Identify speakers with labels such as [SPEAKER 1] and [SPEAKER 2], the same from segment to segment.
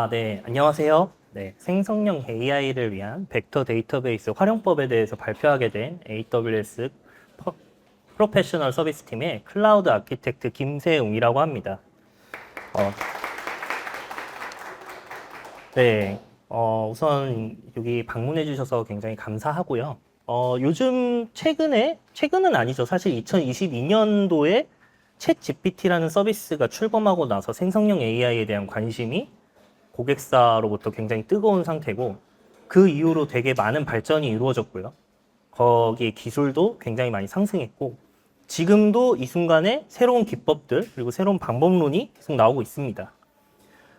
[SPEAKER 1] 네, 안녕하세요. 네, 생성형 AI를 위한 벡터 데이터베이스 활용법에 대해서 발표하게 된 AWS 프로페셔널 서비스 팀의 클라우드 아키텍트 김세웅이라고 합니다. 어, 네, 우선 여기 방문해 주셔서 굉장히 감사하고요. 요즘 최근은 아니죠. 사실 2022년도에 챗 GPT라는 서비스가 출범하고 나서 생성형 AI에 대한 관심이 고객사로부터 굉장히 뜨거운 상태고 그 이후로 되게 많은 발전이 이루어졌고요. 거기에 기술도 굉장히 많이 상승했고 지금도 이 순간에 새로운 기법들 그리고 새로운 방법론이 계속 나오고 있습니다.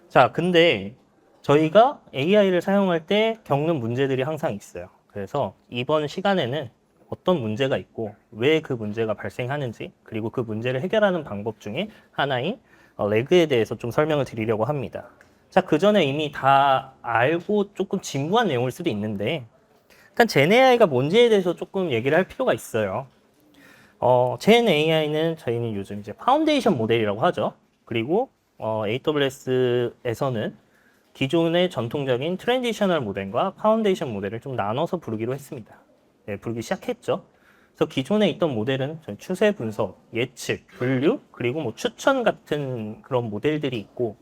[SPEAKER 1] 자, 근데 저희가 AI를 사용할 때 겪는 문제들이 항상 있어요. 그래서 이번 시간에는 어떤 문제가 있고 왜 그 문제가 발생하는지 그리고 그 문제를 해결하는 방법 중에 하나인 레그에 대해서 좀 설명을 드리려고 합니다. 자, 그 전에 이미 다 알고 조금 진부한 내용일 수도 있는데 일단 젠 AI가 뭔지에 대해서 조금 얘기를 할 필요가 있어요. 젠 AI는 저희는 요즘 이제 파운데이션 모델이라고 하죠. 그리고 AWS에서는 기존의 전통적인 트랜지셔널 모델과 파운데이션 모델을 좀 나눠서 부르기로 했습니다. 네, 부르기 시작했죠. 그래서 기존에 있던 모델은 추세 분석, 예측, 분류, 그리고 뭐 추천 같은 그런 모델들이 있고,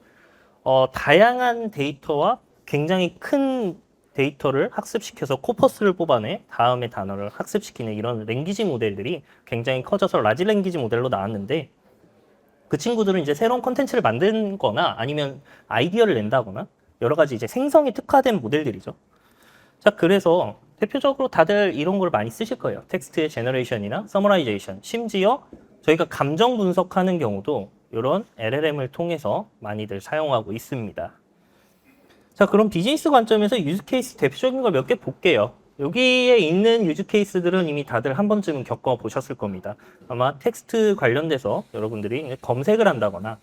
[SPEAKER 1] 다양한 데이터와 굉장히 큰 데이터를 학습시켜서 코퍼스를 뽑아내 다음에 단어를 학습시키는 이런 랭귀지 모델들이 굉장히 커져서 라지 랭귀지 모델로 나왔는데 그 친구들은 이제 새로운 콘텐츠를 만든거나 아니면 아이디어를 낸다거나 여러 가지 이제 생성이 특화된 모델들이죠. 자, 그래서 대표적으로 다들 이런 걸 많이 쓰실 거예요. 텍스트의 제너레이션이나 서머라이제이션, 심지어 저희가 감정 분석하는 경우도 이런 LLM을 통해서 많이들 사용하고 있습니다. 자, 그럼 비즈니스 관점에서 유즈 케이스 대표적인 걸 몇 개 볼게요. 여기에 있는 유즈 케이스들은 이미 다들 한 번쯤 겪어보셨을 겁니다. 아마 텍스트 관련돼서 여러분들이 검색을 한다거나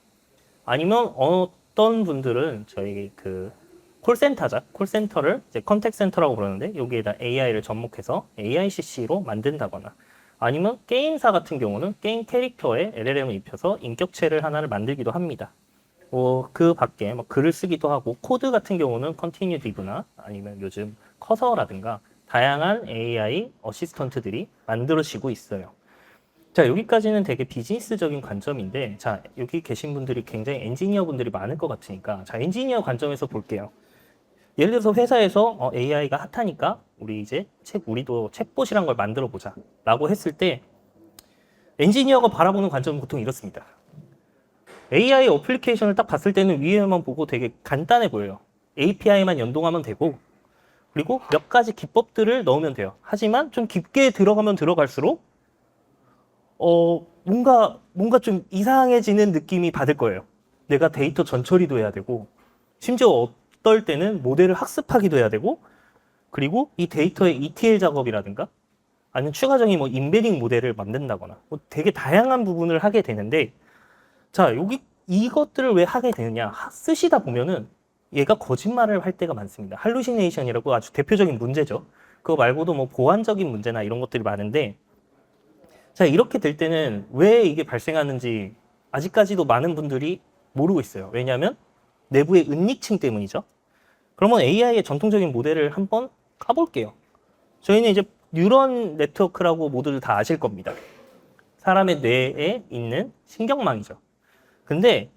[SPEAKER 1] 아니면 어떤 분들은 저희 그 콜센터죠. 콜센터를 이제 컨택 센터라고 부르는데 여기에다 AI를 접목해서 AICC로 만든다거나 아니면 게임사 같은 경우는 게임 캐릭터에 LLM을 입혀서 인격체를 하나를 만들기도 합니다. 그 밖에 뭐 글을 쓰기도 하고 코드 같은 경우는 컨티뉴 디브나 아니면 요즘 커서라든가 다양한 AI 어시스턴트들이 만들어지고 있어요. 자, 여기까지는 되게 비즈니스적인 관점인데, 자, 여기 계신 분들이 굉장히 엔지니어 분들이 많을 것 같으니까, 자, 엔지니어 관점에서 볼게요. 예를 들어서 회사에서 AI가 핫하니까, 우리도 챗봇이란 걸 만들어 보자. 라고 했을 때, 엔지니어가 바라보는 관점은 보통 이렇습니다. AI 어플리케이션을 딱 봤을 때는 위에만 보고 되게 간단해 보여요. API만 연동하면 되고, 그리고 몇 가지 기법들을 넣으면 돼요. 하지만 좀 깊게 들어가면 들어갈수록 뭔가 좀 이상해지는 느낌이 받을 거예요. 내가 데이터 전처리도 해야 되고, 심지어 어떨 때는 모델을 학습하기도 해야 되고, 그리고 이 데이터의 ETL 작업이라든가, 아니면 추가적인 뭐 인베딩 모델을 만든다거나, 뭐 되게 다양한 부분을 하게 되는데, 자, 이것들을 왜 하게 되느냐. 쓰시다 보면은 얘가 거짓말을 할 때가 많습니다. 할루시네이션이라고 아주 대표적인 문제죠. 그거 말고도 뭐 보안적인 문제나 이런 것들이 많은데, 자, 이렇게 될 때는 왜 이게 발생하는지 아직까지도 많은 분들이 모르고 있어요. 왜냐하면 내부의 은닉층 때문이죠. 그러면 AI의 전통적인 모델을 한번 까볼게요. 저희는 이제 뉴런 네트워크라고 모두들 다 아실 겁니다. 사람의 뇌에 있는 신경망이죠. 근데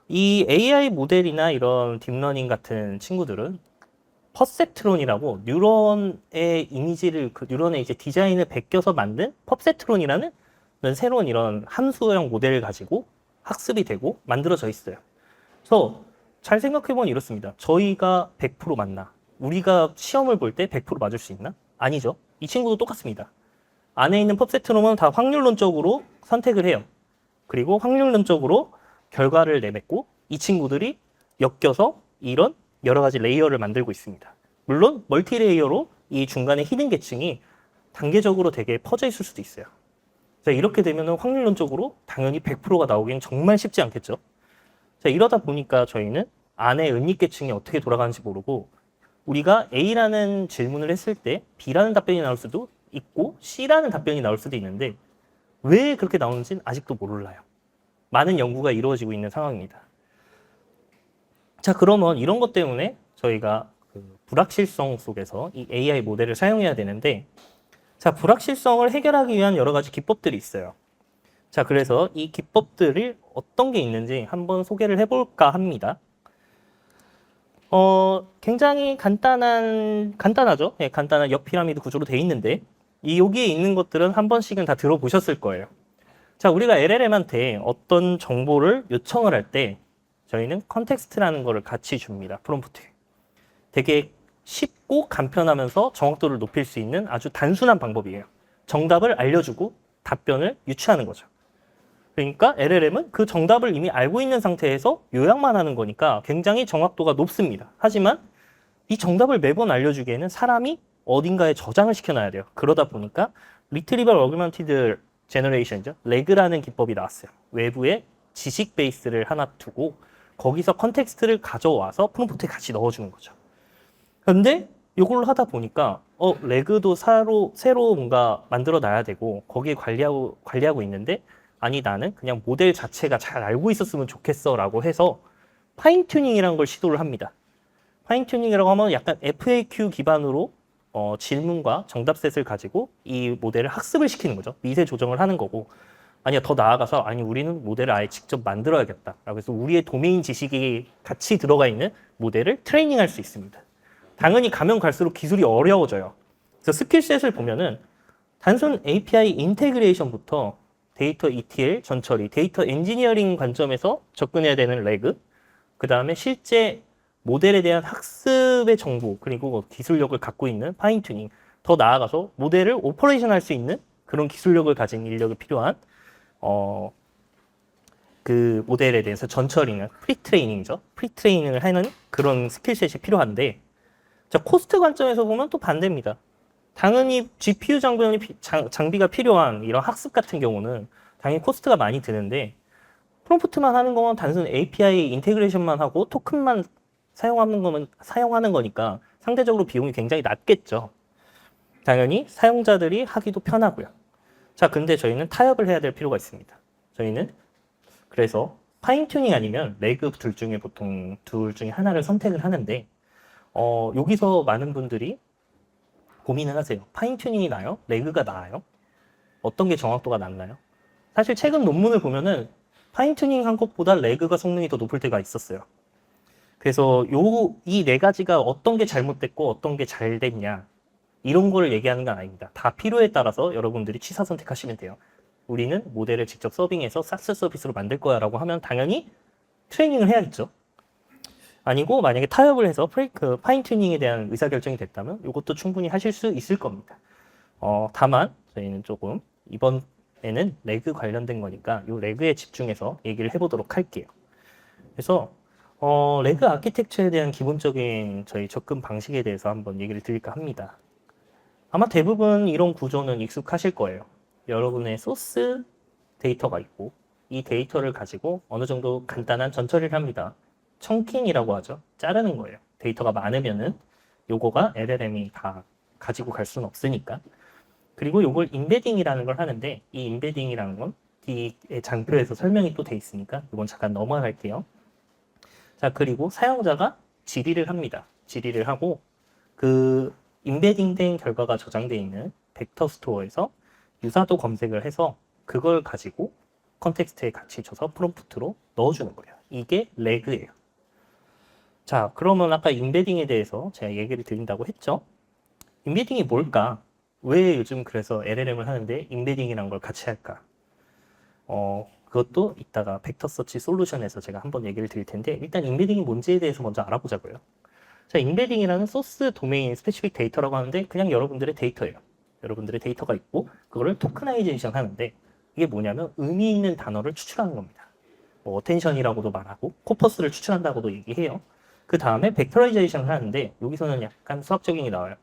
[SPEAKER 1] 이 AI 모델이나 이런 딥러닝 같은 친구들은 퍼셉트론이라고 뉴런의 이미지를 뉴런의 이제 디자인을 베껴서 만든 퍼셉트론이라는 새로운 이런 함수형 모델을 가지고 학습이 되고 만들어져 있어요. 그래서 잘 생각해보면 이렇습니다. 저희가 100% 맞나? 우리가 시험을 볼 때 100% 맞을 수 있나? 아니죠. 이 친구도 똑같습니다. 안에 있는 퍼셉트론은 다 확률론적으로 선택을 해요. 그리고 확률론적으로 결과를 내뱉고 이 친구들이 엮여서 이런 여러 가지 레이어를 만들고 있습니다. 물론 멀티 레이어로 이 중간에 히든 계층이 단계적으로 되게 퍼져 있을 수도 있어요. 자, 이렇게 되면 확률론적으로 당연히 100%가 나오기는 정말 쉽지 않겠죠. 자, 이러다 보니까 저희는 안에 은닉 계층이 어떻게 돌아가는지 모르고 우리가 A라는 질문을 했을 때 B라는 답변이 나올 수도 있고 C라는 답변이 나올 수도 있는데 왜 그렇게 나오는지는 아직도 몰라요. 많은 연구가 이루어지고 있는 상황입니다. 자, 그러면 이런 것 때문에 저희가 그 불확실성 속에서 이 AI 모델을 사용해야 되는데, 자, 불확실성을 해결하기 위한 여러 가지 기법들이 있어요. 자, 그래서 이 기법들이 어떤 게 있는지 한번 소개를 해볼까 합니다. 굉장히 간단하죠? 네, 간단한 역피라미드 구조로 돼 있는데, 여기에 있는 것들은 한 번씩은 다 들어보셨을 거예요. 자, 우리가 LLM한테 어떤 정보를 요청을 할 때, 저희는 컨텍스트라는 거를 같이 줍니다. 프롬프트에. 되게 쉽고 간편하면서 정확도를 높일 수 있는 아주 단순한 방법이에요. 정답을 알려주고 답변을 유추하는 거죠. 그러니까 LLM은 그 정답을 이미 알고 있는 상태에서 요약만 하는 거니까 굉장히 정확도가 높습니다. 하지만 이 정답을 매번 알려주기에는 사람이 어딘가에 저장을 시켜놔야 돼요. 그러다 보니까 Retrieval Augmented Generation이죠. 레그라는 기법이 나왔어요. 외부에 지식 베이스를 하나 두고 거기서 컨텍스트를 가져와서 프롬프트에 같이 넣어주는 거죠. 근데 이걸로 하다 보니까 레그도 새로 뭔가 만들어 놔야 되고 거기에 관리하고 있는데 아니 나는 그냥 모델 자체가 잘 알고 있었으면 좋겠어 라고 해서 파인 튜닝이라는 걸 시도를 합니다. 파인 튜닝이라고 하면 약간 FAQ 기반으로 질문과 정답셋을 가지고 이 모델을 학습을 시키는 거죠. 미세 조정을 하는 거고 아니야 더 나아가서 아니 우리는 모델을 아예 직접 만들어야겠다. 그래서 우리의 도메인 지식이 같이 들어가 있는 모델을 트레이닝할 수 있습니다. 당연히 가면 갈수록 기술이 어려워져요. 그래서 스킬셋을 보면은 단순 API 인테그레이션부터 데이터 ETL, 전처리, 데이터 엔지니어링 관점에서 접근해야 되는 레그, 그 다음에 실제 모델에 대한 학습의 정보, 그리고 기술력을 갖고 있는 파인 튜닝, 더 나아가서 모델을 오퍼레이션 할 수 있는 그런 기술력을 가진 인력이 필요한 그 모델에 대해서 전처리는 프리트레이닝이죠. 프리트레이닝을 하는 그런 스킬셋이 필요한데 자, 코스트 관점에서 보면 또 반대입니다. 당연히 GPU 장비가 필요한 이런 학습 같은 경우는 당연히 코스트가 많이 드는데 프롬프트만 하는 건 단순 API 인테그레이션만 하고 토큰만 사용하는 거니까 상대적으로 비용이 굉장히 낮겠죠. 당연히 사용자들이 하기도 편하고요. 자, 근데 저희는 타협을 해야 될 필요가 있습니다. 저희는 그래서 파인 튜닝 아니면 레그 보통 둘 중에 하나를 선택을 하는데 여기서 많은 분들이 고민을 하세요. 파인 튜닝이 나아요? 레그가 나아요? 어떤 게 정확도가 낮나요? 사실 최근 논문을 보면은 파인 튜닝 한 것보다 레그가 성능이 더 높을 때가 있었어요. 그래서 이 네 가지가 어떤 게 잘못됐고 어떤 게 잘 됐냐 이런 거를 얘기하는 건 아닙니다. 다 필요에 따라서 여러분들이 취사 선택하시면 돼요. 우리는 모델을 직접 서빙해서 사스 서비스로 만들 거야 라고 하면 당연히 트레이닝을 해야겠죠. 아니고 만약에 타협을 해서 파인 튜닝에 대한 의사결정이 됐다면 이것도 충분히 하실 수 있을 겁니다. 다만 저희는 조금 이번에는 레그 관련된 거니까 이 레그에 집중해서 얘기를 해보도록 할게요. 그래서 레그 아키텍처에 대한 기본적인 저희 접근 방식에 대해서 한번 얘기를 드릴까 합니다. 아마 대부분 이런 구조는 익숙하실 거예요. 여러분의 소스 데이터가 있고 이 데이터를 가지고 어느 정도 간단한 전처리를 합니다. 청킹이라고 하죠. 자르는 거예요. 데이터가 많으면은 요거가 LLM이 다 가지고 갈 수는 없으니까. 그리고 요걸 인베딩이라는 걸 하는데 이 인베딩이라는 건 뒤에 장표에서 설명이 또 돼 있으니까 이건 잠깐 넘어갈게요. 자, 그리고 사용자가 질의를 합니다. 질의를 하고 그 인베딩된 결과가 저장되어 있는 벡터 스토어에서 유사도 검색을 해서 그걸 가지고 컨텍스트에 같이 줘서 프롬프트로 넣어주는 거예요. 이게 레그예요. 자, 그러면 아까 인베딩에 대해서 제가 얘기를 드린다고 했죠. 인베딩이 뭘까? 왜 요즘 그래서 LLM을 하는데 인베딩이란 걸 같이 할까? 그것도 이따가 벡터 서치 솔루션에서 제가 한번 얘기를 드릴 텐데 일단 인베딩이 뭔지에 대해서 먼저 알아보자고요. 자, 인베딩이라는 소스 도메인 스페시픽 데이터라고 하는데 그냥 여러분들의 데이터예요. 여러분들의 데이터가 있고 그거를 토크나이제이션 하는데 이게 뭐냐면 의미 있는 단어를 추출하는 겁니다. 뭐 어텐션이라고도 말하고 코퍼스를 추출한다고도 얘기해요. 그 다음에 벡터라이제이션을 하는데 여기서는 약간 수학적인 게 나와요.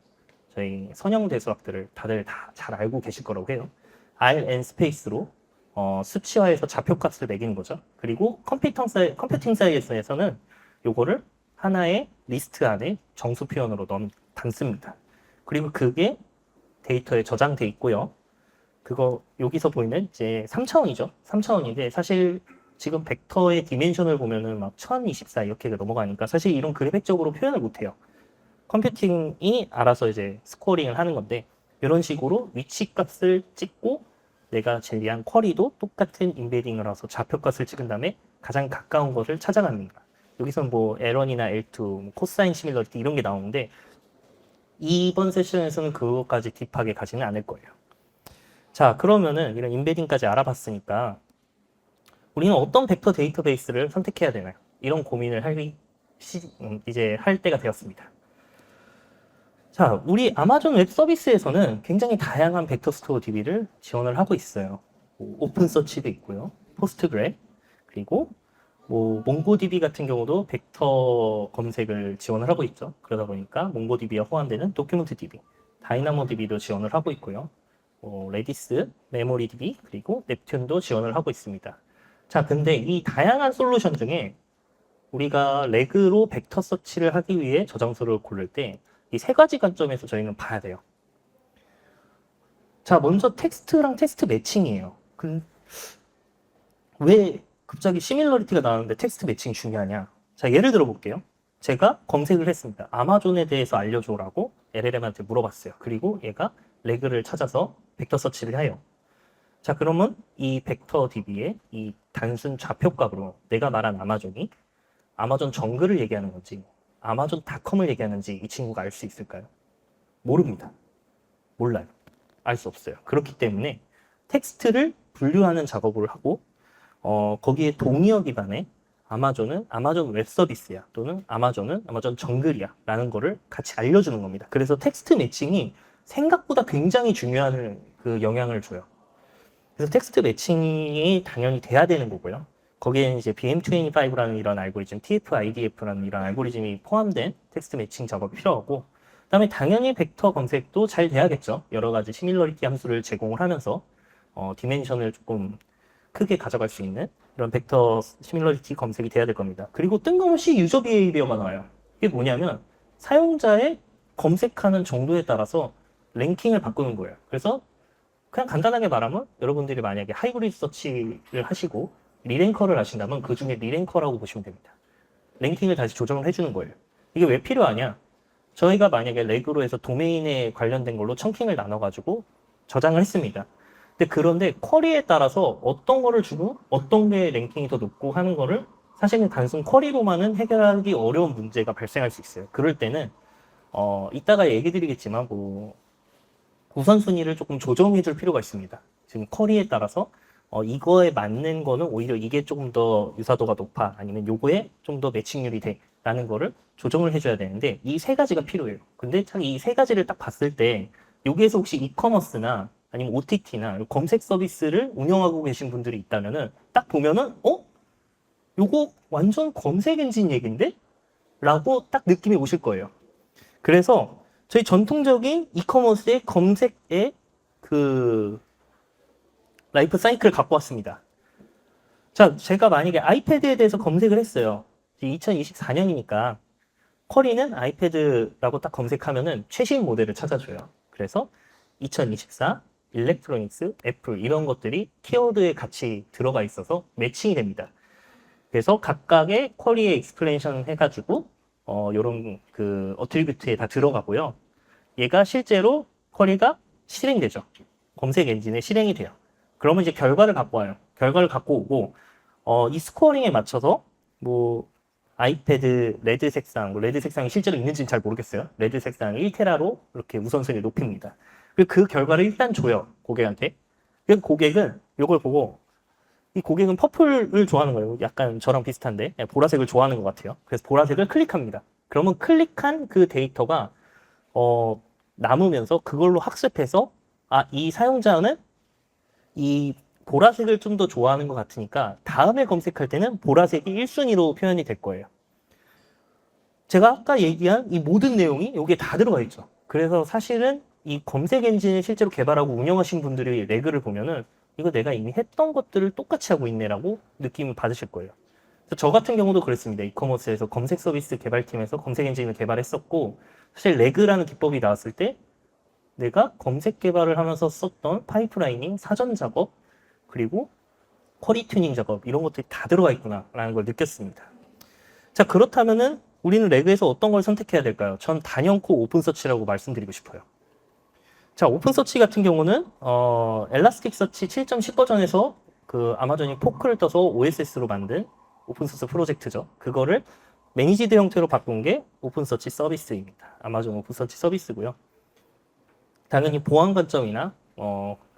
[SPEAKER 1] 저희 선형대 수학들을 다들 다 잘 알고 계실 거라고 해요. RN 스페이스로 수치화해서 좌표값을 매기는 거죠. 그리고 컴퓨팅 사이언스에서는 요거를 하나의 리스트 안에 정수 표현으로 담습니다. 그리고 그게 데이터에 저장돼 있고요. 그거 여기서 보이는 이제 3차원이죠. 3차원인데 사실 지금 벡터의 디멘션을 보면은 막 1024 이렇게 넘어가니까 사실 이런 그래픽적으로 표현을 못해요. 컴퓨팅이 알아서 이제 스코어링을 하는 건데 이런 식으로 위치 값을 찍고 내가 제리한 쿼리도 똑같은 인베딩을 해서 좌표값을 찍은 다음에 가장 가까운 것을 찾아갑니다. 여기서는 뭐 L1이나 L2, 뭐 코사인 시밀러리티 이런 게 나오는데 이번 세션에서는 그것까지 딥하게 가지는 않을 거예요. 자, 그러면은 이런 인베딩까지 알아봤으니까 우리는 어떤 벡터 데이터베이스를 선택해야 되나요? 이런 고민을 이제 할 때가 되었습니다. 자, 우리 아마존 웹 서비스에서는 굉장히 다양한 벡터 스토어 DB를 지원을 하고 있어요. 뭐 오픈 서치도 있고요. 포스트그래, 그리고 뭐 몽고DB 같은 경우도 벡터 검색을 지원을 하고 있죠. 그러다 보니까 몽고DB와 호환되는 도큐멘트 DB, 다이나모DB도 지원을 하고 있고요. 레디스, 메모리DB, 그리고 넵튠도 지원을 하고 있습니다. 자, 근데 이 다양한 솔루션 중에 우리가 레그로 벡터 서치를 하기 위해 저장소를 고를 때 이 세 가지 관점에서 저희는 봐야 돼요. 자, 먼저 텍스트랑 텍스트 매칭이에요. 왜 갑자기 시밀러리티가 나오는데 텍스트 매칭이 중요하냐? 자, 예를 들어 볼게요. 제가 검색을 했습니다. 아마존에 대해서 알려줘라고 LLM한테 물어봤어요. 그리고 얘가 레그를 찾아서 벡터 서치를 해요. 자, 그러면 이 벡터 DB의 이 단순 좌표값으로 내가 말한 아마존이 아마존 정글을 얘기하는 건지 아마존닷컴을 얘기하는지 이 친구가 알 수 있을까요? 모릅니다. 몰라요. 알 수 없어요. 그렇기 때문에 텍스트를 분류하는 작업을 하고 거기에 동의어 기반의 아마존은 아마존 웹 서비스야 또는 아마존은 아마존 정글이야 라는 거를 같이 알려주는 겁니다. 그래서 텍스트 매칭이 생각보다 굉장히 중요한 그 영향을 줘요. 그래서 텍스트 매칭이 당연히 돼야 되는 거고요. 거기에 이제 BM25라는 이런 알고리즘, TF-IDF라는 이런 알고리즘이 포함된 텍스트 매칭 작업이 필요하고, 그다음에 당연히 벡터 검색도 잘 돼야겠죠. 여러 가지 시밀러리티 함수를 제공을 하면서 디멘션을 조금 크게 가져갈 수 있는 이런 벡터 시밀러리티 검색이 돼야 될 겁니다. 그리고 뜬금없이 유저 비헤이비어가 나와요. 이게 뭐냐면 사용자의 검색하는 정도에 따라서 랭킹을 바꾸는 거예요. 그래서 그냥 간단하게 말하면 여러분들이 만약에 하이브리드 서치를 하시고 리랭커를 하신다면 그 중에 리랭커라고 보시면 됩니다. 랭킹을 다시 조정을 해주는 거예요. 이게 왜 필요하냐? 저희가 만약에 레그로 해서 도메인에 관련된 걸로 청킹을 나눠가지고 저장을 했습니다. 그런데 쿼리에 따라서 어떤 거를 주고 어떤 게 랭킹이 더 높고 하는 거를 사실은 단순 쿼리로만은 해결하기 어려운 문제가 발생할 수 있어요. 그럴 때는 이따가 얘기 드리겠지만 뭐 우선순위를 조금 조정해 줄 필요가 있습니다. 지금 쿼리에 따라서 이거에 맞는 거는 오히려 이게 조금 더 유사도가 높아 아니면 요거에 좀 더 매칭률이 돼 라는 거를 조정을 해줘야 되는데 이 세 가지가 필요해요. 근데 참 이 세 가지를 딱 봤을 때 여기에서 혹시 이커머스나 아니면 OTT나 검색 서비스를 운영하고 계신 분들이 있다면은 딱 보면은 요거 완전 검색 엔진 얘기인데? 라고 딱 느낌이 오실 거예요. 그래서 저희 전통적인 이커머스의 검색의 그 라이프 사이클을 갖고 왔습니다. 자, 제가 만약에 아이패드에 대해서 검색을 했어요. 2024년이니까 쿼리는 아이패드라고 딱 검색하면은 최신 모델을 찾아줘요. 그래서 2024, 일렉트로닉스, 애플 이런 것들이 키워드에 같이 들어가 있어서 매칭이 됩니다. 그래서 각각의 쿼리에 익스플레이션 해가지고 요런 그 어트리뷰트에 다 들어가고요. 얘가 실제로 쿼리가 실행되죠. 검색 엔진에 실행이 돼요. 그러면 이제 결과를 갖고 와요. 결과를 갖고 오고 이 스코어링에 맞춰서 뭐 아이패드 레드 색상, 레드 색상이 실제로 있는지는 잘 모르겠어요. 레드 색상 1테라로 이렇게 우선순위 높입니다. 그 결과를 일단 줘요. 고객한테. 그 고객은 이걸 보고 이 고객은 퍼플을 좋아하는 거예요. 약간 저랑 비슷한데 보라색을 좋아하는 것 같아요. 그래서 보라색을 클릭합니다. 그러면 클릭한 그 데이터가 남으면서 그걸로 학습해서 이 사용자는 이 보라색을 좀 더 좋아하는 것 같으니까 다음에 검색할 때는 보라색이 1순위로 표현이 될 거예요. 제가 아까 얘기한 이 모든 내용이 여기에 다 들어가 있죠. 그래서 사실은 이 검색 엔진을 실제로 개발하고 운영하신 분들이 레그를 보면은 이거 내가 이미 했던 것들을 똑같이 하고 있네라고 느낌을 받으실 거예요. 저 같은 경우도 그랬습니다. 이커머스에서 검색 서비스 개발팀에서 검색 엔진을 개발했었고 사실 레그라는 기법이 나왔을 때 내가 검색 개발을 하면서 썼던 파이프라이닝, 사전 작업, 그리고 쿼리 튜닝 작업 이런 것들이 다 들어가 있구나라는 걸 느꼈습니다. 자, 그렇다면은 우리는 레그에서 어떤 걸 선택해야 될까요? 전 단연코 오픈서치라고 말씀드리고 싶어요. 자, 오픈서치 같은 경우는 엘라스틱서치 7.10 버전에서 그 아마존이 포크를 떠서 OSS로 만든 오픈소스 프로젝트죠. 그거를 매니지드 형태로 바꾼 게 오픈서치 서비스입니다. 아마존 오픈서치 서비스고요. 당연히 보안 관점이나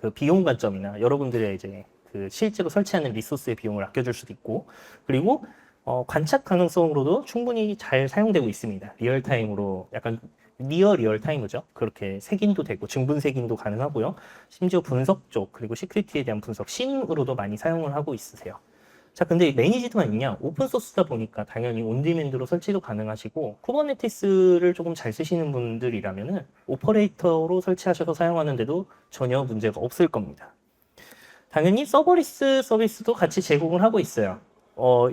[SPEAKER 1] 그 비용 관점이나 여러분들의 이제 그 실제로 설치하는 리소스의 비용을 아껴줄 수도 있고, 그리고 관착 가능성으로도 충분히 잘 사용되고 있습니다. 리얼타임으로 약간 리얼타임이죠. 그렇게 색인도 되고 증분 색인도 가능하고요. 심지어 분석 쪽 그리고 시큐리티에 대한 분석 심으로도 많이 사용을 하고 있으세요. 자, 근데 매니지드만 있냐? 오픈소스다 보니까 당연히 온디맨드로 설치도 가능하시고, 쿠버네티스를 조금 잘 쓰시는 분들이라면은 오퍼레이터로 설치하셔서 사용하는데도 전혀 문제가 없을 겁니다. 당연히 서버리스 서비스도 같이 제공을 하고 있어요.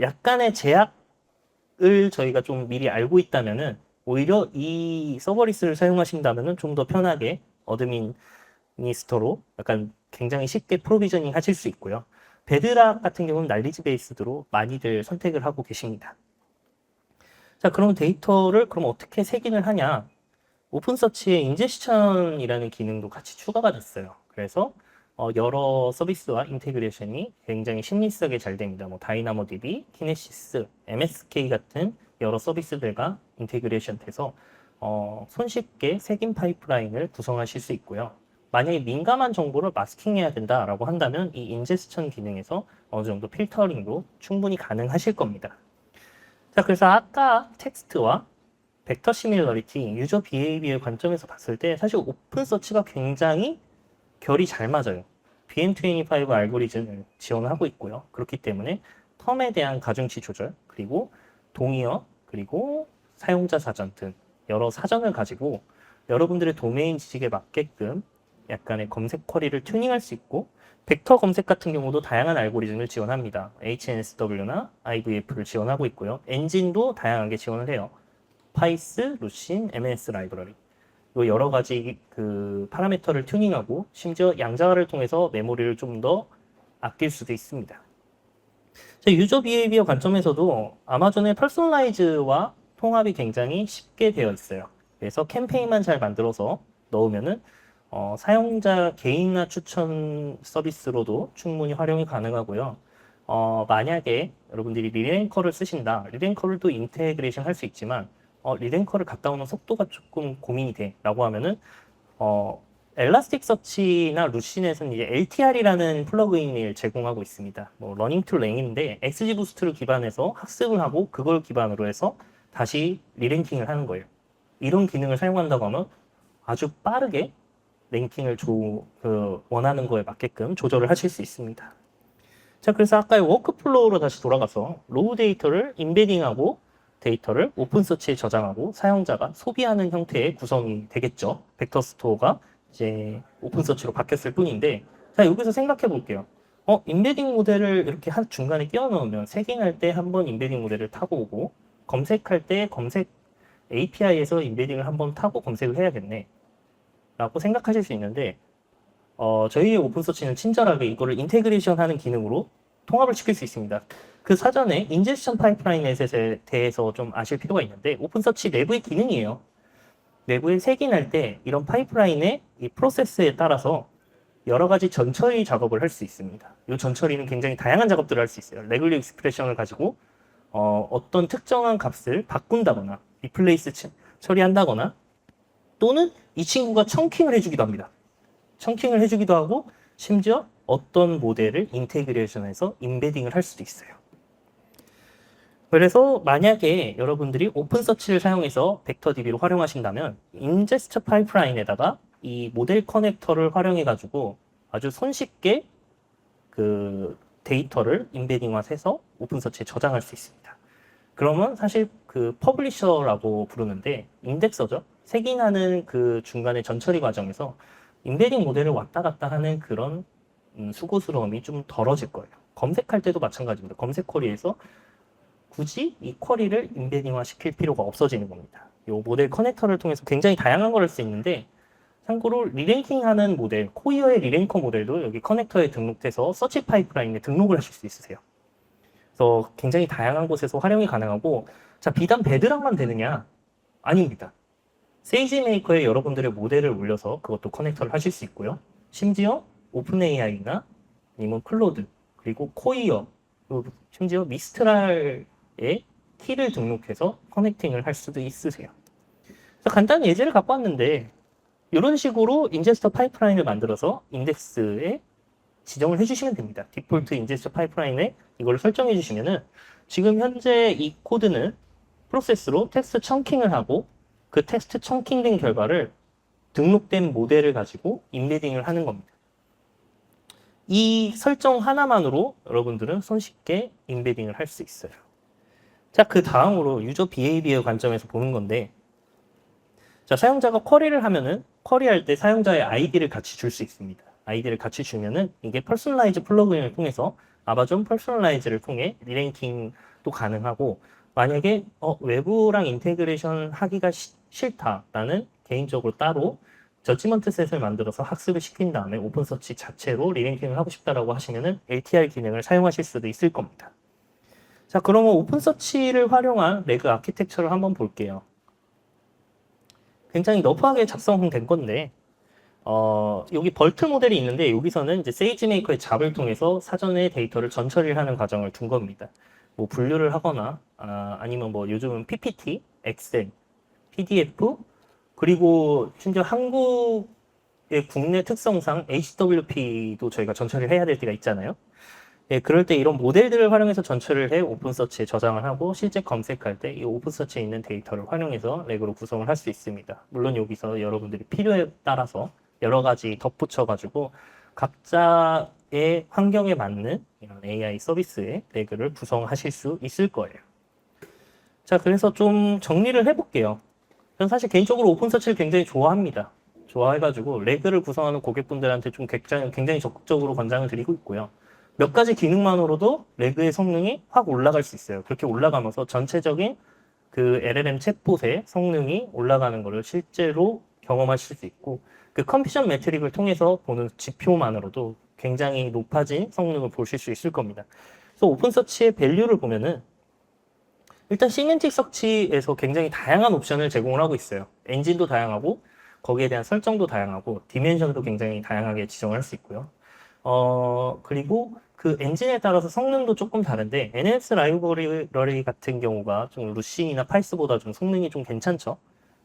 [SPEAKER 1] 약간의 제약을 저희가 좀 미리 알고 있다면은 오히려 이 서버리스를 사용하신다면은 좀 더 편하게 어드미니스터로 약간 굉장히 쉽게 프로비저닝 하실 수 있고요. 베드락 같은 경우는 날리지 베이스드로 많이들 선택을 하고 계십니다. 자, 그럼 데이터를 그럼 어떻게 색인을 하냐? 오픈서치에 인제스천이라는 기능도 같이 추가가 됐어요. 그래서 여러 서비스와 인테그레이션이 굉장히 심리스하게 잘 됩니다. 뭐 다이나모DB, 키네시스, MSK 같은 여러 서비스들과 인테그레이션 돼서 손쉽게 색인 파이프라인을 구성하실 수 있고요. 만약에 민감한 정보를 마스킹해야 된다라고 한다면 이 인제스천 기능에서 어느 정도 필터링도 충분히 가능하실 겁니다. 자, 그래서 아까 텍스트와 벡터 시밀러리티, 유저 비헤이비어 관점에서 봤을 때 사실 오픈서치가 굉장히 결이 잘 맞아요. BM25 알고리즘을 지원하고 있고요. 그렇기 때문에 텀에 대한 가중치 조절, 그리고 동의어, 그리고 사용자 사전 등 여러 사전을 가지고 여러분들의 도메인 지식에 맞게끔 약간의 검색 쿼리를 튜닝할 수 있고, 벡터 검색 같은 경우도 다양한 알고리즘을 지원합니다. HNSW나 IVF를 지원하고 있고요. 엔진도 다양하게 지원을 해요. 파이스, 루신, MS 라이브러리. 여러 가지 그 파라미터를 튜닝하고 심지어 양자화를 통해서 메모리를 좀 더 아낄 수도 있습니다. 유저 비헤이비어 관점에서도 아마존의 퍼스널라이즈와 통합이 굉장히 쉽게 되어 있어요. 그래서 캠페인만 잘 만들어서 넣으면은 사용자 개인화 추천 서비스로도 충분히 활용이 가능하고요. 만약에 여러분들이 리랭커를 쓰신다. 리랭커를 또 인테그레이션 할 수 있지만 리랭커를 갔다 오는 속도가 조금 고민이 돼 라고 하면은 엘라스틱서치나 루신에서는 이제 LTR이라는 플러그인을 제공하고 있습니다. 뭐 러닝 투 랭인데 XGBoost를 기반해서 학습을 하고 그걸 기반으로 해서 다시 리랭킹을 하는 거예요. 이런 기능을 사용한다고 하면 아주 빠르게 랭킹을 원하는 거에 맞게끔 조절을 하실 수 있습니다. 자, 그래서 아까의 워크플로우로 다시 돌아가서 로우 데이터를 인베딩하고 데이터를 오픈서치에 저장하고 사용자가 소비하는 형태의 구성이 되겠죠. 벡터 스토어가 이제 오픈서치로 바뀌었을 뿐인데, 자, 여기서 생각해 볼게요. 인베딩 모델을 이렇게 한 중간에 끼워 넣으면 색인할 때 한번 인베딩 모델을 타고 오고, 검색할 때 검색 API에서 인베딩을 한번 타고 검색을 해야겠네 라고 생각하실 수 있는데, 저희의 오픈서치는 친절하게 이거를 인테그레이션 하는 기능으로 통합을 시킬 수 있습니다. 그 사전에 인제스천 파이프라인에 대해서 좀 아실 필요가 있는데, 오픈서치 내부의 기능이에요. 내부에 색인할 때 이런 파이프라인의 이 프로세스에 따라서 여러 가지 전처리 작업을 할 수 있습니다. 이 전처리는 굉장히 다양한 작업들을 할 수 있어요. 레귤러 익스프레션을 가지고 어떤 특정한 값을 바꾼다거나 리플레이스 처리한다거나, 또는 이 친구가 청킹을 해주기도 합니다. 청킹을 해주기도 하고 심지어 어떤 모델을 인테그레이션해서 인베딩을 할 수도 있어요. 그래서 만약에 여러분들이 오픈서치를 사용해서 벡터DB로 활용하신다면 인제스트 파이프라인에다가 이 모델 커넥터를 활용해가지고 아주 손쉽게 그 데이터를 인베딩화해서 오픈서치에 저장할 수 있습니다. 그러면 사실 그 퍼블리셔라고 부르는데 인덱서죠. 색인하는 그 중간의 전처리 과정에서 인베딩 모델을 왔다 갔다 하는 그런 수고스러움이 좀 덜어질 거예요. 검색할 때도 마찬가지입니다. 검색 쿼리에서 굳이 이 쿼리를 인베딩화 시킬 필요가 없어지는 겁니다. 이 모델 커넥터를 통해서 굉장히 다양한 걸 할 수 있는데 참고로 리랭킹하는 모델, 코이어의 리랭커 모델도 여기 커넥터에 등록돼서 서치 파이프라인에 등록을 하실 수 있으세요. 그래서 굉장히 다양한 곳에서 활용이 가능하고, 자, 비단 베드락만 되느냐? 아닙니다. 세이지 메이커에 여러분들의 모델을 올려서 그것도 커넥터를 하실 수 있고요. 심지어 오픈 AI나 아니면 클로드, 그리고 코이어, 그리고 심지어 미스트랄에 키를 등록해서 커넥팅을 할 수도 있으세요. 그래서 간단한 예제를 갖고 왔는데, 이런 식으로 인제스터 파이프라인을 만들어서 인덱스에 지정을 해주시면 됩니다. 디폴트 인제스터 파이프라인에 이걸 설정해 주시면은 지금 현재 이 코드는 프로세스로 텍스트 청킹을 하고 그 텍스트 청킹된 결과를 등록된 모델을 가지고 인베딩을 하는 겁니다. 이 설정 하나만으로 여러분들은 손쉽게 인베딩을 할 수 있어요. 자, 그 다음으로 유저 비헤이비어 관점에서 보는 건데, 자, 사용자가 쿼리를 하면은 쿼리할 때 사용자의 아이디를 같이 줄 수 있습니다. 아이디를 같이 주면은 이게 퍼스널라이즈 플러그인을 통해서 아마존 퍼스널라이즈를 통해 리랭킹도 가능하고, 만약에 외부랑 인테그레이션 하기가 싫다라는 개인적으로 따로 저지먼트 셋을 만들어서 학습을 시킨 다음에 오픈서치 자체로 리랭킹을 하고 싶다라고 하시면은 LTR 기능을 사용하실 수도 있을 겁니다. 자, 그러면 오픈서치를 활용한 레그 아키텍처를 한번 볼게요. 굉장히 너프하게 작성된 건데, 여기 벌트 모델이 있는데, 여기서는 이제 세이지 메이커의 잡을 통해서 사전에 데이터를 전처리를 하는 과정을 둔 겁니다. 뭐 분류를 하거나, 아니면 뭐 요즘은 PPT, 엑셀, PDF, 그리고 심지어 한국의 국내 특성상 HWP도 저희가 전처리를 해야 될 때가 있잖아요. 예, 그럴 때 이런 모델들을 활용해서 전처리를 해 오픈서치에 저장을 하고 실제 검색할 때 이 오픈서치에 있는 데이터를 활용해서 렉으로 구성을 할 수 있습니다. 물론 여기서 여러분들이 필요에 따라서 여러 가지 덧붙여가지고 각자의 환경에 맞는 이런 AI 서비스의 렉을 구성하실 수 있을 거예요. 자, 그래서 좀 정리를 해볼게요. 저는 사실 개인적으로 오픈서치를 굉장히 좋아합니다. 좋아해가지고 렉을 구성하는 고객분들한테 좀 굉장히 적극적으로 권장을 드리고 있고요. 몇 가지 기능만으로도 레그의 성능이 확 올라갈 수 있어요. 그렇게 올라가면서 전체적인 그 LLM 챗봇의 성능이 올라가는 것을 실제로 경험하실 수 있고, 그 컴퓨전 매트릭을 통해서 보는 지표만으로도 굉장히 높아진 성능을 보실 수 있을 겁니다. 그래서 오픈서치의 밸류를 보면은 일단 시멘틱 서치에서 굉장히 다양한 옵션을 제공을 하고 있어요. 엔진도 다양하고 거기에 대한 설정도 다양하고 디멘션도 굉장히 다양하게 지정을 할 수 있고요. 그리고 그 엔진에 따라서 성능도 조금 다른데 NS 라이브러리 같은 경우가 좀 루시나 파이스보다 좀 성능이 좀 괜찮죠.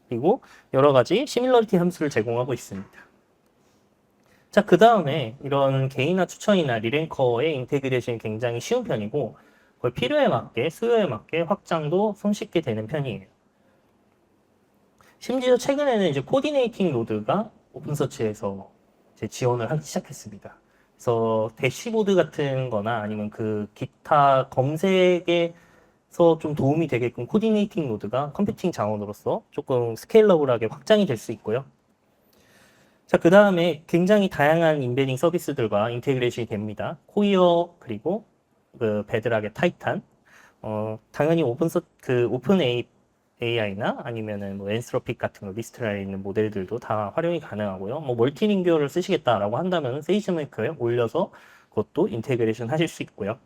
[SPEAKER 1] 그리고 여러 가지 시밀러리티 함수를 제공하고 있습니다. 자, 그 다음에 이런 개인화 추천이나 리랭커의 인테그레이션이 굉장히 쉬운 편이고 거의 필요에 맞게 수요에 맞게 확장도 손쉽게 되는 편이에요. 심지어 최근에는 이제 코디네이팅 노드가 오픈서치에서 이제 지원을 하기 시작했습니다. 그래서 대시보드 같은 거나 아니면 그 기타 검색에서 좀 도움이 되게끔 코디네이팅 노드가 컴퓨팅 자원으로서 조금 스케일러블하게 확장이 될 수 있고요. 자, 그 다음에 굉장히 다양한 인베딩 서비스들과 인테그레이션이 됩니다. 코이어, 그리고 그 베드락의 타이탄, 당연히 오픈 AI나 아니면은 뭐 엔스로픽 같은 거 리스트라에 있는 모델들도 다 활용이 가능하고요. 뭐 멀티링규어를 쓰시겠다라고 한다면 세이지메이커에 올려서 그것도 인테그레이션 하실 수 있고요.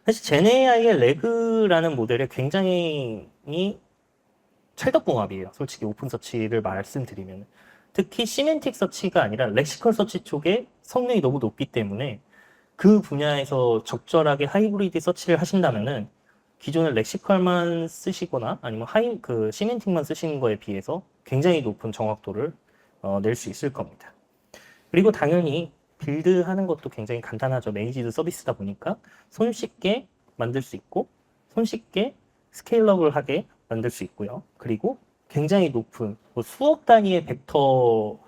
[SPEAKER 1] 사실 제네AI의 레그라는 모델이 굉장히 찰떡궁합이에요. 솔직히 오픈 서치를 말씀드리면. 특히 시멘틱 서치가 아니라 렉시컬 서치 쪽에 성능이 너무 높기 때문에 그 분야에서 적절하게 하이브리드 서치를 하신다면은 기존의 렉시컬만 쓰시거나 아니면 시멘틱만 쓰시는 거에 비해서 굉장히 높은 정확도를 낼 수 있을 겁니다. 그리고 당연히 빌드하는 것도 굉장히 간단하죠. 매니지드 서비스다 보니까 손쉽게 만들 수 있고 손쉽게 스케일러블하게 만들 수 있고요. 그리고 굉장히 높은 뭐 수억 단위의 벡터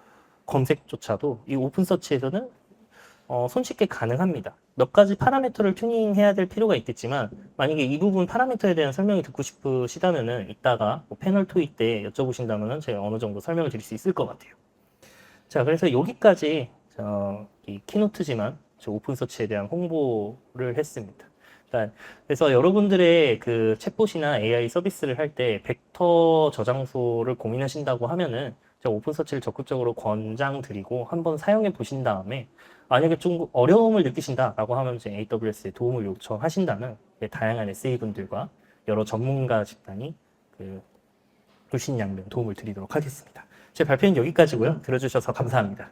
[SPEAKER 1] 검색조차도 이 오픈서치에서는 손쉽게 가능합니다. 몇 가지 파라미터를 튜닝해야 될 필요가 있겠지만 만약에 이 부분 파라미터에 대한 설명이 듣고 싶으시다면은 이따가 뭐 패널 토의 때 여쭤보신다면은 제가 어느 정도 설명을 드릴 수 있을 것 같아요. 자, 그래서 여기까지 이 키노트지만 저 오픈서치에 대한 홍보를 했습니다. 그래서 여러분들의 그 챗봇이나 AI 서비스를 할 때 벡터 저장소를 고민하신다고 하면은 제가 오픈서치를 적극적으로 권장드리고 한번 사용해 보신 다음에 만약에 좀 어려움을 느끼신다라고 하면 이제 AWS에 도움을 요청하신다면 다양한 SA분들과 여러 전문가 집단이 불신양면 도움을 드리도록 하겠습니다. 제 발표는 여기까지고요. 들어주셔서 감사합니다.